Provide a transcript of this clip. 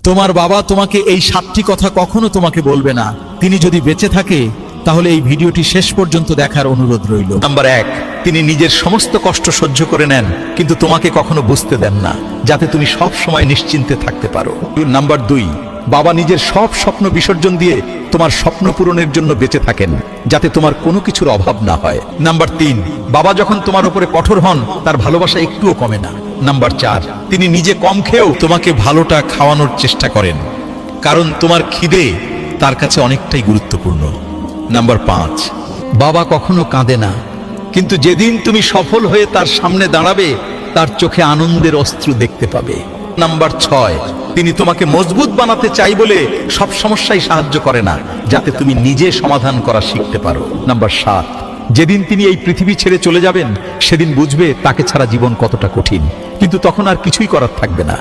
তোমার বাবা তোমাকে এই 7টি কথা কখনো তোমাকে বলবে না। তিনি যদি বেঁচে থাকে তাহলে এই ভিডিওটি শেষ পর্যন্ত দেখার অনুরোধ রইল। নাম্বার 1, তিনি নিজের সমস্ত কষ্ট সহ্য করে নেন কিন্তু তোমাকে কখনো বুঝতে দেন না, যাতে তুমি সব সময় নিশ্চিন্তে থাকতে পারো। নাম্বার 2, বাবা নিজের সব স্বপ্ন বিসর্জন দিয়ে তোমার স্বপ্ন পূরণের জন্য বেঁচে থাকেন, যাতে তোমার কোনো কিছুর অভাব না হয়। নাম্বার 3, বাবা যখন তোমার উপরে কঠোর হন তার ভালোবাসা একটুও কমে না। নাম্বার 4, তিনি নিজে কম খেয়েও তোমাকে ভালোটা খাওয়ানোর চেষ্টা করেন, কারণ তোমার খিদে তার কাছে অনেকটাই গুরুত্বপূর্ণ। নাম্বার 5, বাবা কখনো কাঁদে না, কিন্তু যেদিন তুমি সফল হয়ে তার সামনে দাঁড়াবে তার চোখে আনন্দের অশ্রু দেখতে পাবে। নাম্বার 6, তিনি তোমাকে মজবুত বানাতে চাই বলে সব সমস্যায় সাহায্য করে না, যাতে তুমি নিজে সমাধান করা শিখতে পারো। নাম্বার 7, যেদিন তিনি এই পৃথিবী ছেড়ে চলে যাবেন সেদিন বুঝবে তাকে ছাড়া জীবন কতটা কঠিন, কিন্তু তখন আর কিছুই করার থাকবে না।